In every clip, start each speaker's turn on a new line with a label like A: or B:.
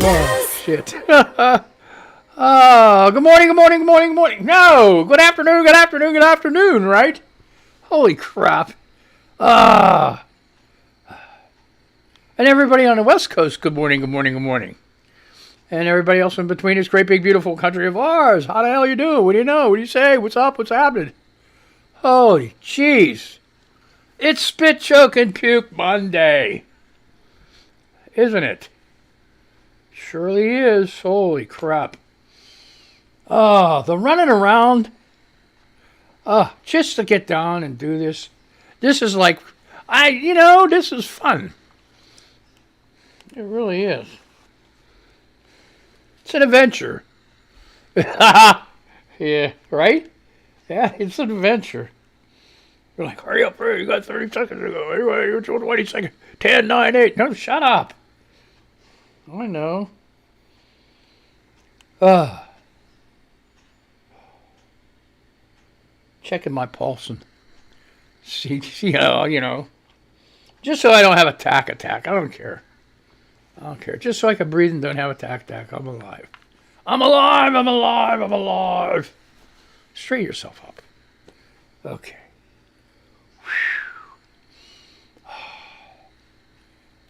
A: Oh, shit. Oh, good morning, good morning, good morning, good morning. No, good afternoon, good afternoon, good afternoon, right? Holy crap. Ah. And everybody on the West Coast, good morning, good morning, good morning. And everybody else in between this great big beautiful country of ours. How the hell you doing? What do you know? What do you say? What's up? What's happening? Holy jeez. It's Spit Choke and Puke Monday. Isn't it? Surely is. Holy crap. Oh, the running around. Just to get down and do this. This is like, this is fun. It really is. It's an adventure. Yeah, right? Yeah, it's an adventure. You're like, hurry up, hurry, you got 30 seconds to go. Anyway, you're 20 seconds. 10, 9, 8. No, shut up. I know. Checking my pulse and see how, just so I don't have a tack attack. I don't care. Just so I can breathe and don't have a tack attack. I'm alive. I'm alive, I'm alive, I'm alive. Straighten yourself up. Okay.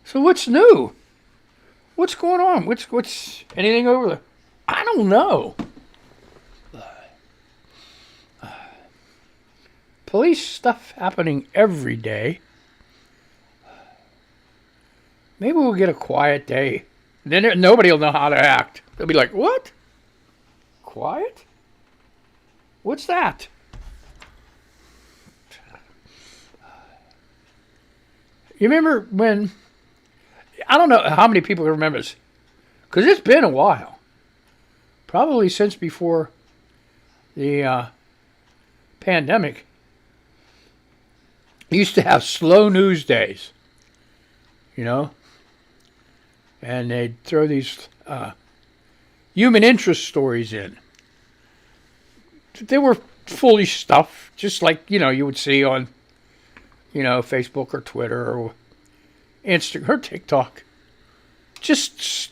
A: So what's new? What's going on? What's anything over there? I don't know. Police stuff happening every day. Maybe we'll get a quiet day. Then nobody will know how to act. They'll be like, what? Quiet? What's that? You remember when... I don't know how many people remember this. Because it's been a while. Probably since before the pandemic. Used to have slow news days. And they'd throw these human interest stories in. They were foolish stuff, just like, you would see on, Facebook or Twitter or Instagram or TikTok. Just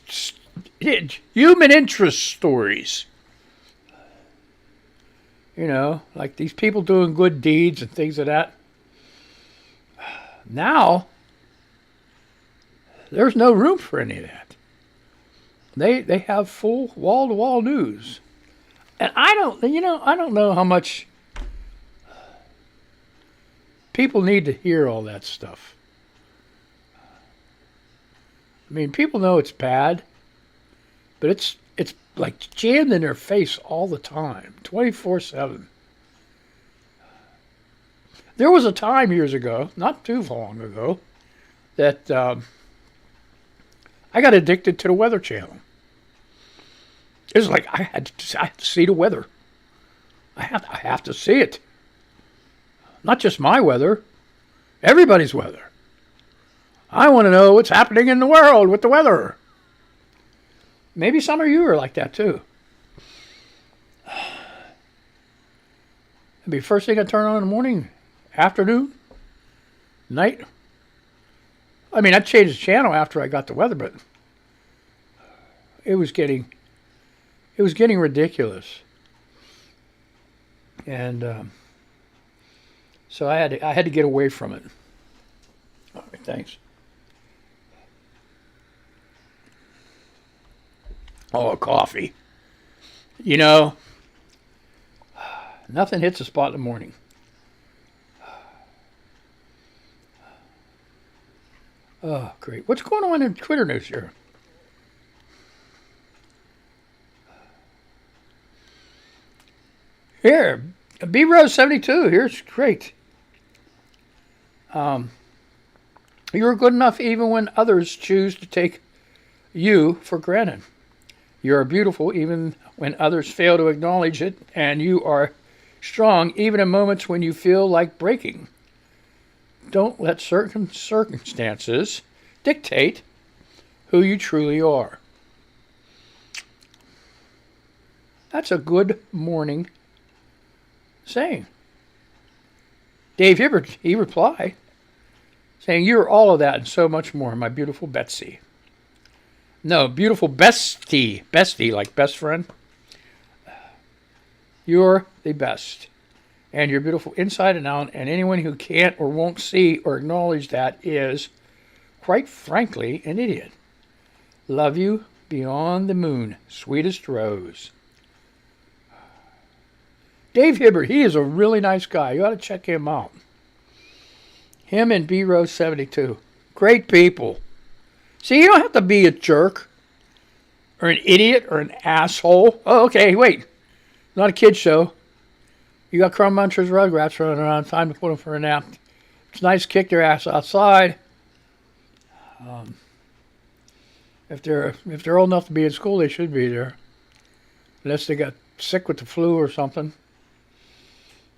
A: human interest stories. Like these people doing good deeds and things like that. Now, there's no room for any of that. They have full wall-to-wall news. And I don't know how much people need to hear all that stuff. I mean, people know it's bad, but it's like jammed in their face all the time, 24/7. There was a time years ago, not too long ago, that I got addicted to the Weather Channel. It was like I had to see the weather. I have to see it. Not just my weather, everybody's weather. I want to know what's happening in the world with the weather. Maybe some of you are like that too. It'd be first thing I turn on in the morning, afternoon, night. I mean, I changed the channel after I got the weather, but it was getting ridiculous. And so I had to get away from it. All right, thanks. Oh, coffee. Nothing hits a spot in the morning. Oh, great. What's going on in Twitter news here? Here, B-Rose72. Here's great. You're good enough even when others choose to take you for granted. You are beautiful even when others fail to acknowledge it, and you are strong even in moments when you feel like breaking. Don't let certain circumstances dictate who you truly are. That's a good morning saying. Dave Hibbert, he replied, saying, "You're all of that and so much more, my beautiful Betsy." No, beautiful bestie. Bestie, like best friend. You're the best. And you're beautiful inside and out. And anyone who can't or won't see or acknowledge that is, quite frankly, an idiot. Love you beyond the moon, sweetest rose. Dave Hibbert, he is a really nice guy. You ought to check him out. Him and B Rose 72. Great people. See, you don't have to be a jerk or an idiot or an asshole. Oh, okay, wait. Not a kid's show. You got Crumb Munchers, Rugrats running around. Time to put them for a nap. It's nice to kick their ass outside. If they're old enough to be in school, they should be there. Unless they got sick with the flu or something.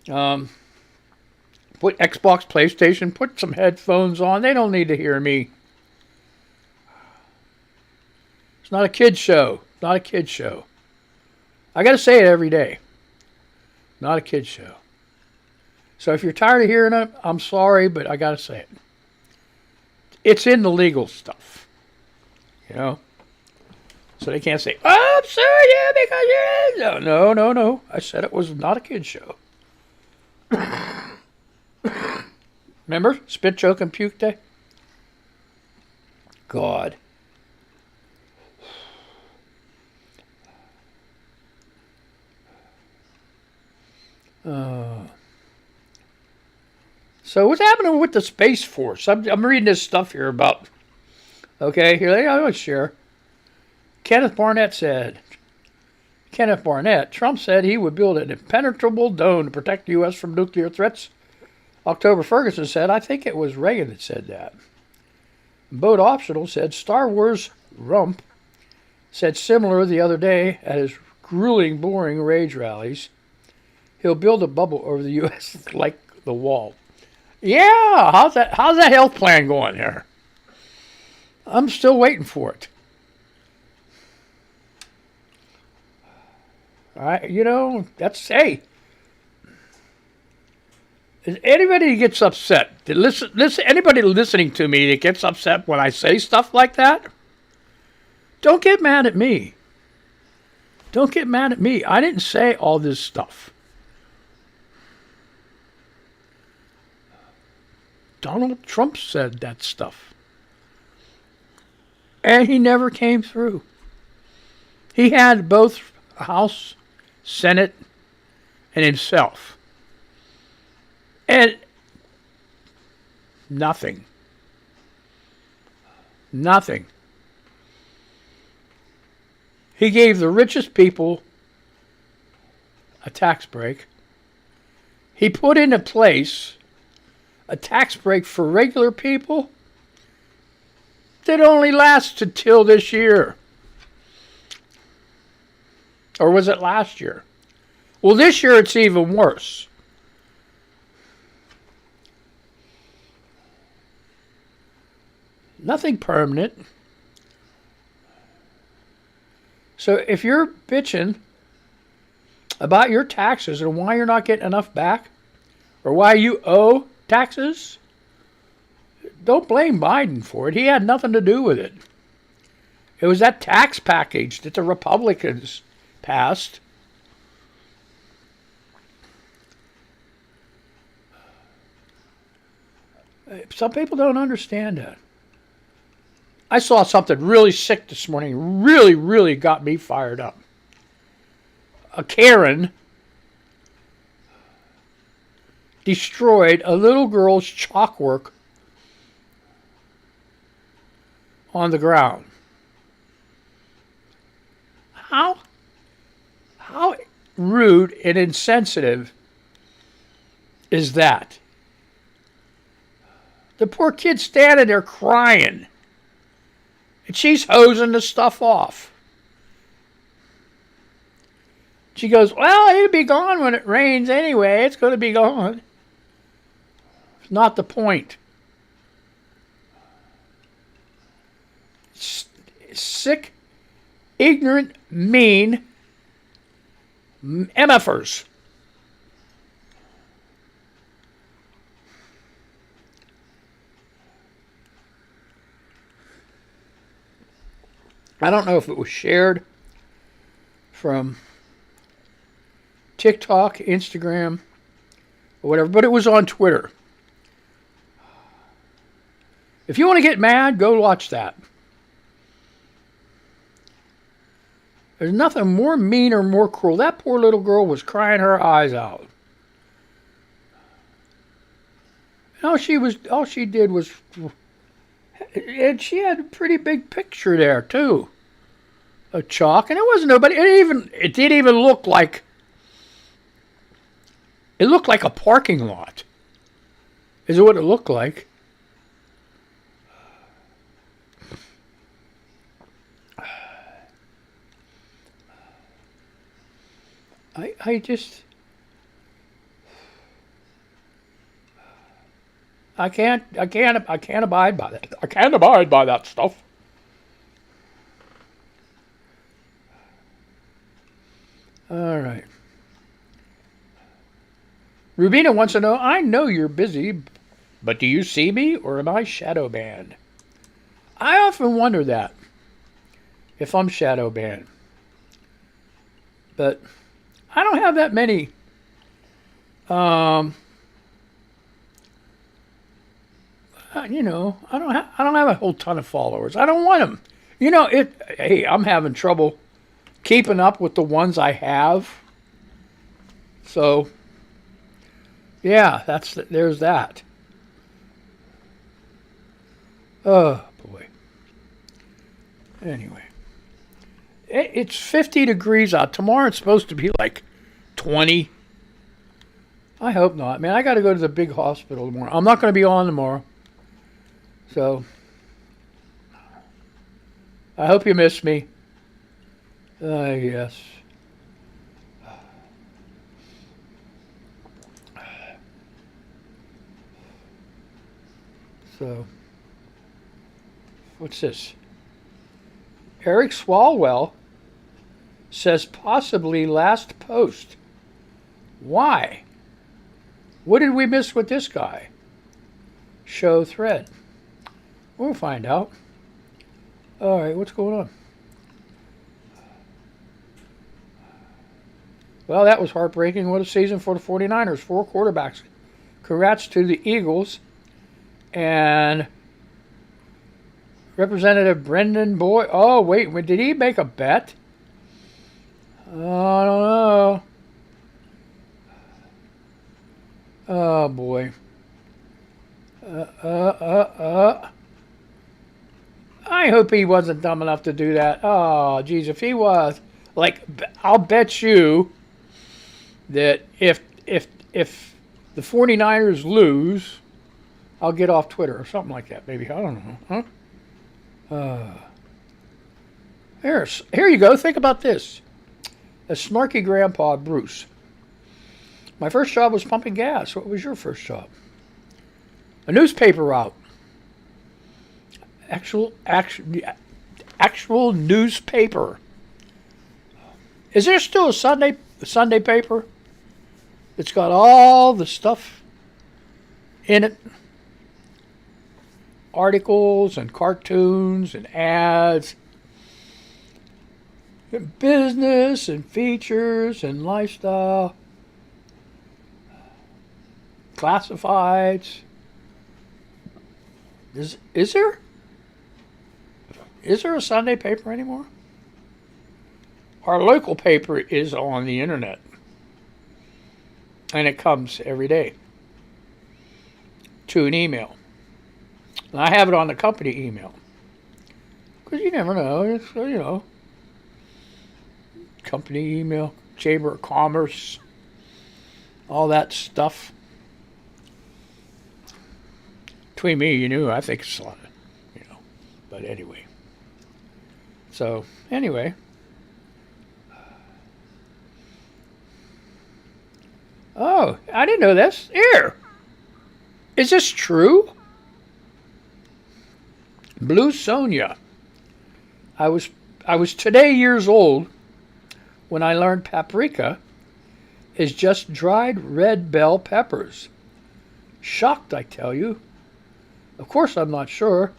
A: Put Xbox, PlayStation, put some headphones on. They don't need to hear me. It's not a kid's show. Not a kid's show. I got to say it every day. Not a kid's show. So if you're tired of hearing it, I'm sorry, but I got to say it. It's in the legal stuff. You know? So they can't say, oh, I'm sorry, yeah, because you're... No. I said it was not a kid's show. Remember? Spit, choke, and puke day? God. So what's happening with the Space Force? I'm reading this stuff here about... Okay, here I want to share. Kenneth Barnett, Trump said he would build an impenetrable dome to protect the U.S. from nuclear threats. October Ferguson said, I think it was Reagan that said that. Boat Optional said, Star Wars Rump said similar the other day at his grueling, boring rage rallies. He'll build a bubble over the U.S. like the wall. Yeah, how's that health plan going there? I'm still waiting for it. Hey. Anybody that gets upset, anybody listening to me that gets upset when I say stuff like that, don't get mad at me. Don't get mad at me. I didn't say all this stuff. Donald Trump said that stuff. And he never came through. He had both House, Senate, and himself. And nothing. Nothing. He gave the richest people a tax break. He put into place a tax break for regular people that only lasts until this year. Or was it last year? Well, this year it's even worse. Nothing permanent. So if you're bitching about your taxes and why you're not getting enough back, or why you owe taxes, don't blame Biden for it. He had nothing to do with it. It was that tax package that the Republicans passed. Some people don't understand that. I saw something really sick this morning. Really got me fired up. A Karen destroyed a little girl's chalkwork on the ground. How rude and insensitive is that? The poor kid's standing there crying. And she's hosing the stuff off. She goes, well, it'll be gone when it rains anyway. It's going to be gone. It's not the point. Sick, ignorant, mean MFers. I don't know if it was shared from TikTok, Instagram, or whatever, but it was on Twitter. If you want to get mad, go watch that. There's nothing more mean or more cruel. That poor little girl was crying her eyes out. And all she did was, and she had a pretty big picture there too, of chalk, and it wasn't nobody. It didn't even look like. It looked like a parking lot. Is what it looked like. I can't abide by that. I can't abide by that stuff. All right. Rubina wants to know, I know you're busy, but do you see me or am I shadow banned? I often wonder that, if I'm shadow banned. But I don't have that many. You know, I don't have a whole ton of followers. I don't want them. You know, hey, I'm having trouble keeping up with the ones I have. So, yeah, there's that. Oh boy. Anyway, it's 50 degrees out. Tomorrow it's supposed to be like 20. I hope not. Man, I got to go to the big hospital tomorrow. I'm not going to be on tomorrow. So, I hope you miss me. Yes. So, what's this? Eric Swalwell says possibly last post. Why? What did we miss with this guy? Show thread. We'll find out. All right, what's going on? Well, that was heartbreaking. What a season for the 49ers. 4 quarterbacks. Congrats to the Eagles. And Representative Brendan Boyd. Oh, wait. Did he make a bet? I don't know. Oh, boy. I hope he wasn't dumb enough to do that. Oh, geez, if he was, like, I'll bet you that if the 49ers lose, I'll get off Twitter or something like that, maybe. I don't know. Huh? Here you go. Think about this. A snarky grandpa, Bruce. My first job was pumping gas. What was your first job? A newspaper route. Actual newspaper. Is there still a Sunday paper? It's got all the stuff in it. Articles and cartoons and ads. And business and features and lifestyle. Classifieds. Is there? Is there a Sunday paper anymore? Our local paper is on the internet. And it comes every day to an email. And I have it on the company email. Because you never know. It's, you know, company email, Chamber of Commerce, all that stuff. Between me and you, I think it's a lot, you know. But anyway. So, anyway. Oh, I didn't know this. Here. Is this true? Blue Sonia. I was today years old when I learned paprika is just dried red bell peppers. Shocked, I tell you. Of course I'm not sure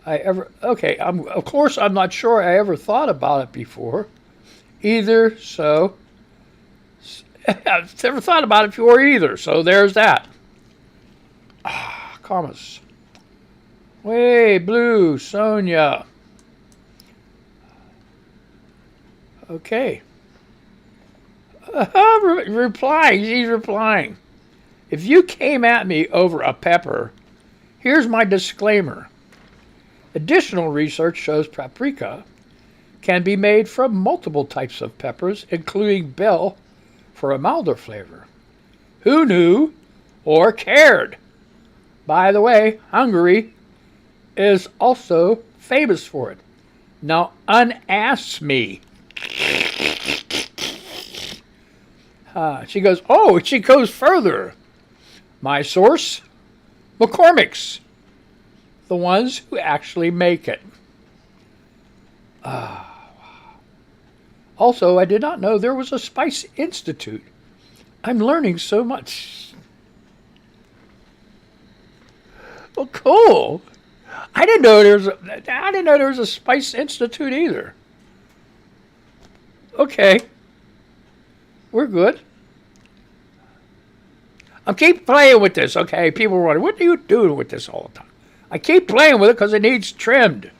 A: Of course, I'm not sure I ever thought about it before either. So I've never thought about it before either. So there's that. Commas. Way blue, Sonia. Okay. Replying. He's replying. If you came at me over a pepper, here's my disclaimer. Additional research shows paprika can be made from multiple types of peppers, including bell for a milder flavor. Who knew or cared? By the way, Hungary is also famous for it. Now, unask me. She goes further. My source, McCormick's, the ones who actually make it. Also, I did not know there was a Spice Institute. I'm learning so much. Well, cool. I didn't know there was a Spice Institute either. Okay. We're good. I keep playing with this, okay? People are wondering, what are you doing with this all the time? I keep playing with it because it needs trimmed.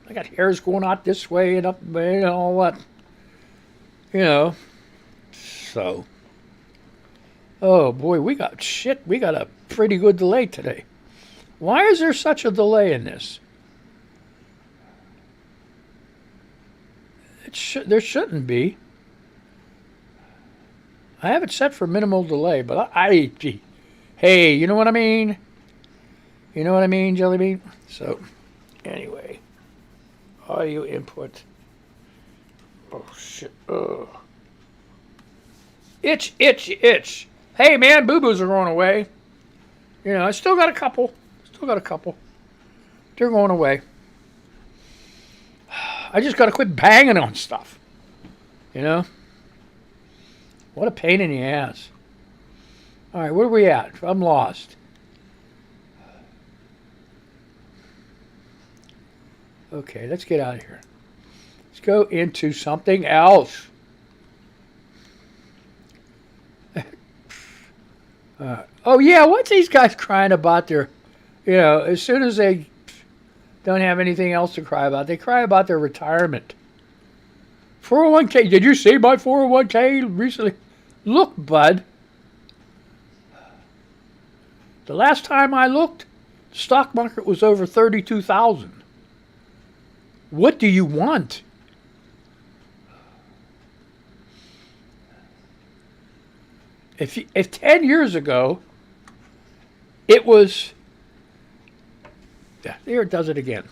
A: I got hairs going out this way and up and all that. So. Oh, boy, we got a pretty good delay today. Why is there such a delay in this? There shouldn't be. I have it set for minimal delay, but hey, you know what I mean? You know what I mean, Jelly Bean? So, anyway, audio input. Oh, shit. Ugh. Itch. Hey, man, boo-boos are going away. I still got a couple. They're going away. I just got to quit banging on stuff. What a pain in the ass. All right, where are we at? I'm lost. Okay, let's get out of here. Let's go into something else. Oh, yeah, what's these guys crying about their, as soon as they don't have anything else to cry about, they cry about their retirement. 401k, did you see my 401k recently? Look, bud. The last time I looked, the stock market was over 32,000. What do you want? If 10 years ago, it was, there it does it again.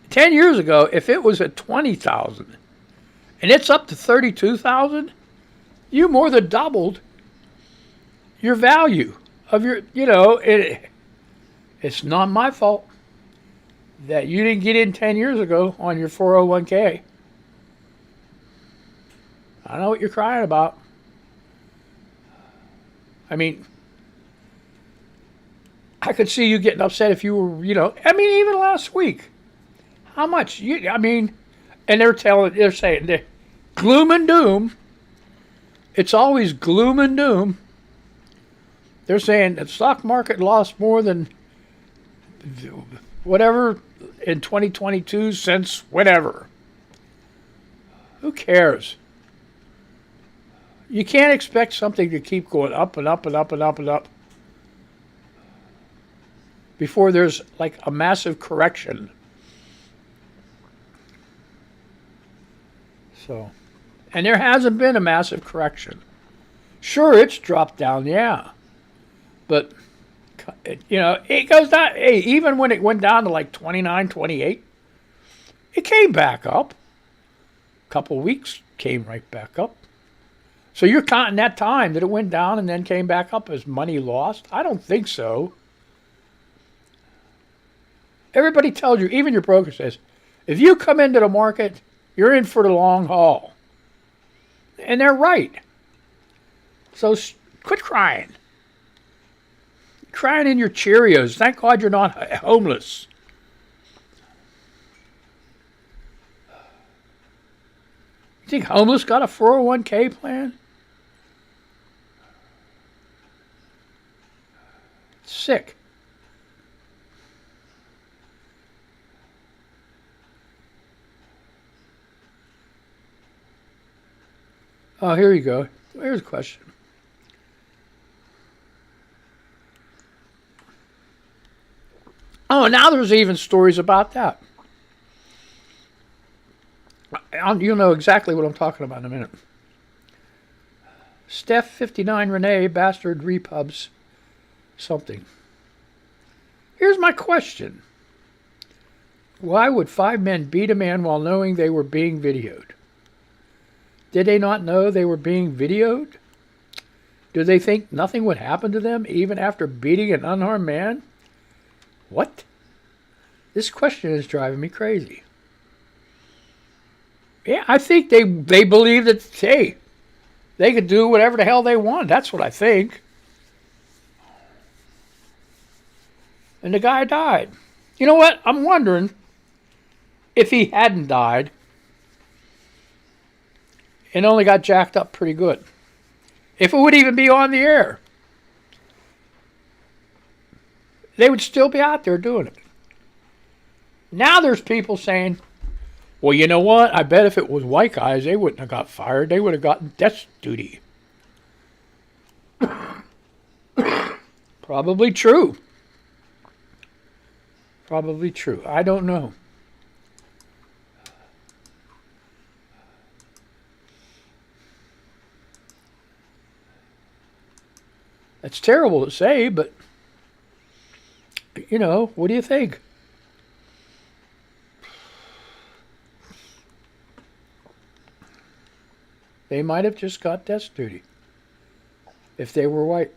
A: 10 years ago, if it was at 20,000 and it's up to 32,000, you more than doubled your value of your, it's not my fault that you didn't get in 10 years ago on your 401k. I know what you're crying about. I mean, I could see you getting upset if you were, even last week. How much? And they're saying, gloom and doom. It's always gloom and doom. They're saying the stock market lost more than whatever in 2022 since whatever. Who cares? You can't expect something to keep going up and up and up and up and up before there's like a massive correction. So, and there hasn't been a massive correction. Sure, it's dropped down, yeah. But, it goes down. Hey, even when it went down to like 29, 28, it came back up. A couple weeks, came right back up. So you're counting that time that it went down and then came back up as money lost? I don't think so. Everybody tells you, even your broker says, if you come into the market, you're in for the long haul. And they're right. So quit crying. crying in your Cheerios. Thank God you're not homeless. You think homeless got a 401k plan? Sick. Oh, here you go. Here's a question. Oh, now there's even stories about that. You'll know exactly what I'm talking about in a minute. Steph 59 Renee Bastard Repubs something. Here's my question. Why would 5 men beat a man while knowing they were being videoed? Did they not know they were being videoed? Do they think nothing would happen to them even after beating an unarmed man? What? This question is driving me crazy. Yeah, I think they believe that, hey, they could do whatever the hell they want. That's what I think. And the guy died. You know what? I'm wondering if he hadn't died and only got jacked up pretty good, if it would even be on the air. They would still be out there doing it. Now there's people saying, well, you know what? I bet if it was white guys, they wouldn't have got fired. They would have gotten death duty. Probably true. Probably true. I don't know. That's terrible to say, but, you know, what do you think? They might have just got death duty if they were white.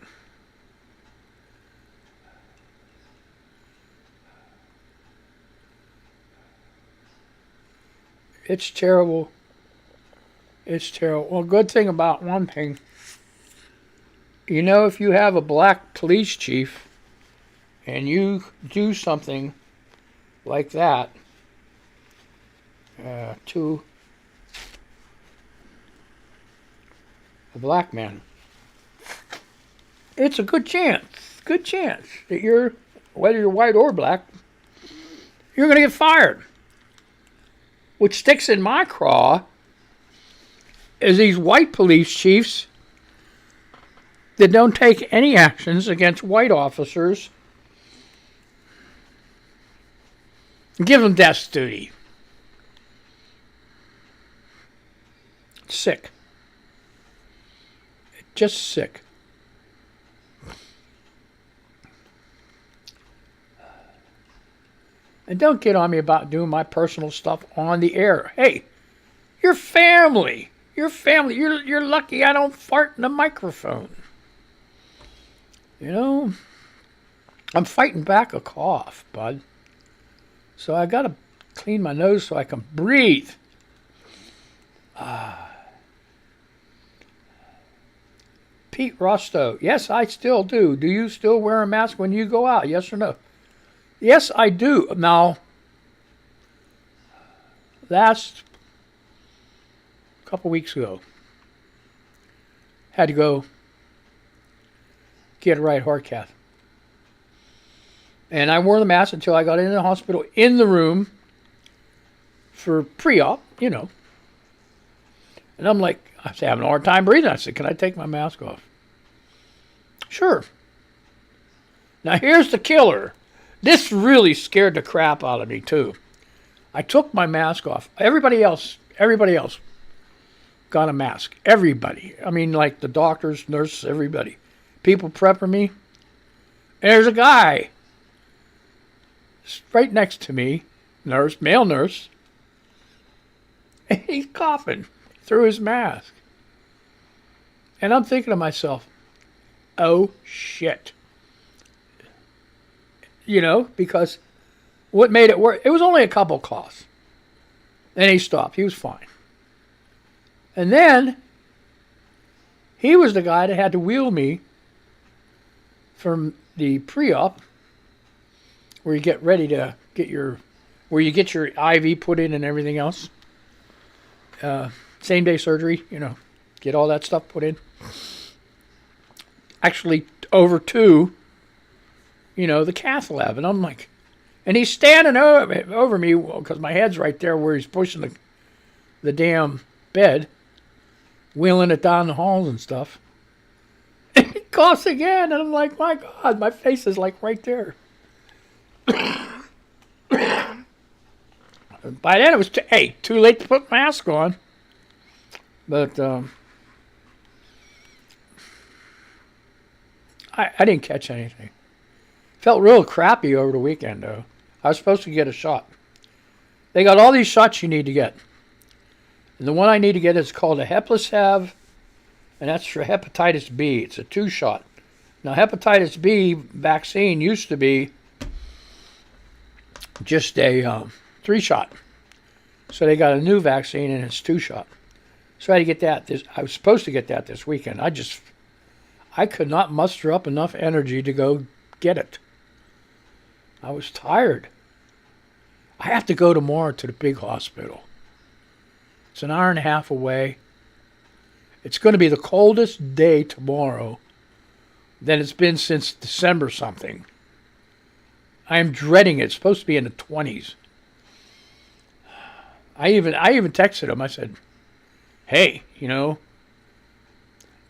A: It's terrible. It's terrible. Well, good thing about one thing, you know, if you have a black police chief and you do something like that to a black man, it's a good chance that you're, whether you're white or black, you're going to get fired. Which sticks in my craw is these white police chiefs that don't take any actions against white officers. Give them death duty. Sick. Just sick. And don't get on me about doing my personal stuff on the air. Hey, you're family. You're family. You're lucky I don't fart in a microphone. You know, I'm fighting back a cough, bud. So I got to clean my nose so I can breathe. Pete Rosto. Yes, I still do. Do you still wear a mask when you go out? Yes or no? Yes, I do. Now, last couple weeks ago, had to go get a right heart cath. And I wore the mask until I got into the hospital in the room for pre-op, you know. And I'm like, I was having a hard time breathing. I said, can I take my mask off? Sure. Now here's the killer. This really scared the crap out of me too. I took my mask off. Everybody else got a mask. Everybody. I mean, like the doctors, nurses, everybody. People prepping me. And there's a guy right next to me, nurse, male nurse, and he's coughing through his mask. And I'm thinking to myself, oh shit. You know, because what made it work, it was only a couple coughs. Then he stopped. He was fine. And then he was the guy that had to wheel me from the pre-op, where you get ready to where you get your IV put in and everything else. Same day surgery, get all that stuff put in. Actually, over to, the cath lab. And I'm like, and he's standing over me because my head's right there where he's pushing the damn bed, wheeling it down the halls and stuff. And he coughs again, and I'm like, my God, my face is like right there. By then it was too late to put mask on. But I didn't catch anything. Felt real crappy over the weekend, though. I was supposed to get a shot. They got all these shots you need to get. And the one I need to get is called a Heplisave, and that's for hepatitis B. It's a 2-shot. Now, hepatitis B vaccine used to be just a 3-shot. So they got a new vaccine, and it's 2-shot. So I had to get that. I was supposed to get that this weekend. I could not muster up enough energy to go get it. I was tired. I have to go tomorrow to the big hospital. It's an hour and a half away. It's going to be the coldest day tomorrow than it's been since December something. I am dreading it. It's supposed to be in the 20s. I even texted him. I said, hey, do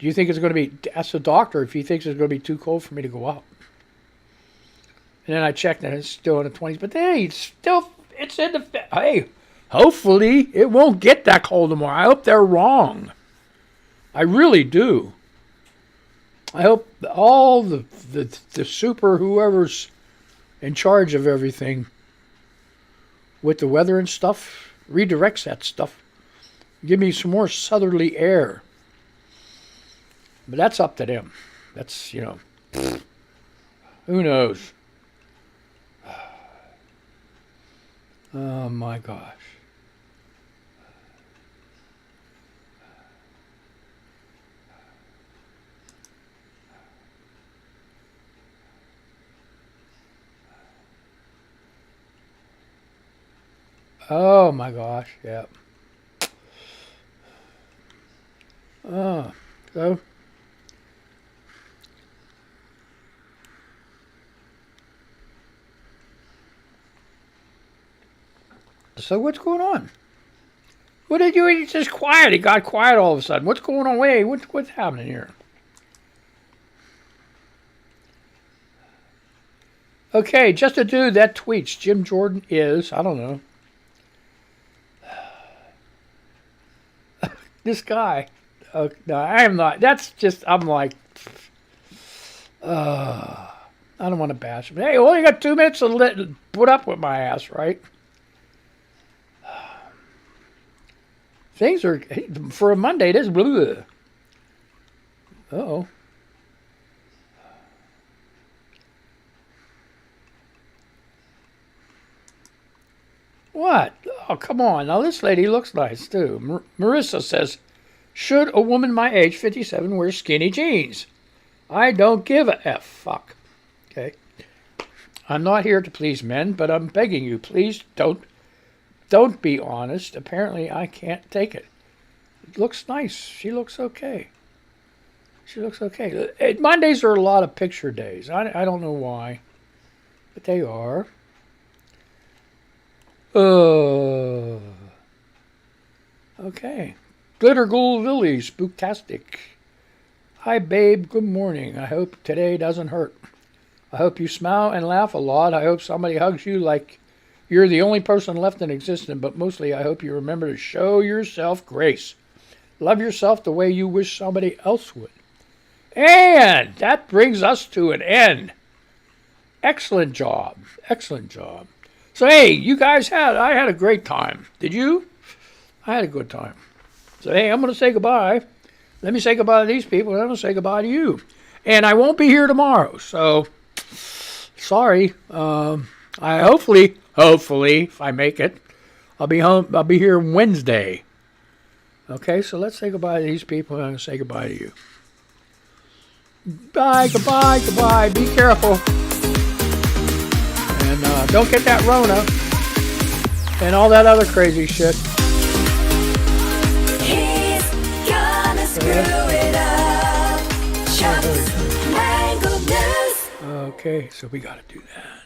A: you think it's going to be, ask the doctor if he thinks it's going to be too cold for me to go out. And then I checked and it's still in the 20s. But hey, it's in the, hey, hopefully it won't get that cold tomorrow. I hope they're wrong. I really do. I hope all the super whoever's in charge of everything with the weather and stuff redirects that stuff. Give me some more southerly air. But that's up to them. That's, who knows? Oh, my gosh. Oh, my gosh, yeah. Oh, So what's going on? What did you? He's just quiet. He got quiet all of a sudden. What's going on? Wait, what's happening here? Okay, just a dude that tweets. Jim Jordan is, I don't know. This guy. No, I am not. That's just, I'm like, I don't want to bash him. Hey, you only got 2 minutes to put up with my ass, right? Things are, for a Monday, this blue. Uh-oh. What? Oh, come on. Now, this lady looks nice, too. Marissa says, should a woman my age, 57, wear skinny jeans? I don't give a F. Fuck. Okay. I'm not here to please men, but I'm begging you, please don't be honest. Apparently, I can't take it. It looks nice. She looks okay. She looks okay. Mondays are a lot of picture days. I don't know why, but they are. Okay. Glitter Gold Lily, spooktastic. Hi, babe. Good morning. I hope today doesn't hurt. I hope you smile and laugh a lot. I hope somebody hugs you like you're the only person left in existence, but mostly I hope you remember to show yourself grace. Love yourself the way you wish somebody else would. And that brings us to an end. Excellent job. Excellent job. So, hey, you guys I had a great time. Did you? I had a good time. So, hey, I'm going to say goodbye. Let me say goodbye to these people, and I'm going to say goodbye to you. And I won't be here tomorrow, so sorry. I hopefully, if I make it, I'll be home. I'll be here Wednesday. Okay, so let's say goodbye to these people, and I'm going to say goodbye to you. Bye, goodbye, goodbye. Be careful. And don't get that Rona. And all that other crazy shit.
B: He's gonna screw it up. Chuck's Mangled News.
A: Okay, so we gotta do that.